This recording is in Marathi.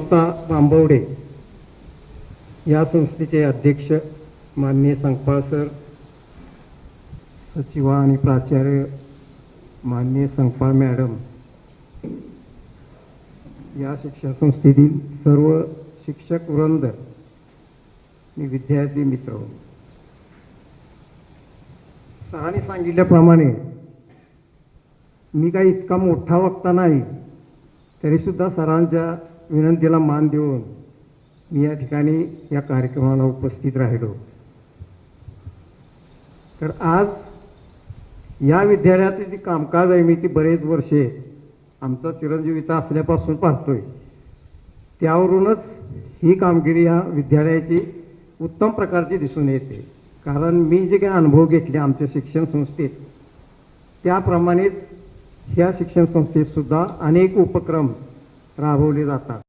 संस्था बांबवडे या संस्थेचे अध्यक्ष माननीय संकपाळ सर, सचिव आणि प्राचार्य माननीय संकपाळ मॅडम, या शिक्षण संस्थेतील सर्व शिक्षक वृंद आणि विद्यार्थी मित्र, सरांनी सांगितल्याप्रमाणे मी काही इतका मोठा वक्ता नाही, तरीसुद्धा सरांच्या विनंतीला मान देऊन मी या ठिकाणी या कार्यक्रमाला उपस्थित राहिलो। तर आज या विद्यालयाचे जे कामकाज आहे मी ती बरेच वर्षे आमचा चिरंजीविता असल्यापासून पाहतोय, त्यावरूनच ही कामगिरी या विद्यालयाची उत्तम प्रकारची दिसून येते। कारण मी जे काही अनुभव घेतले आमच्या शिक्षण संस्थेत, त्याप्रमाणेच ह्या शिक्षण संस्थेत सुद्धा अनेक उपक्रम राबवले जातात।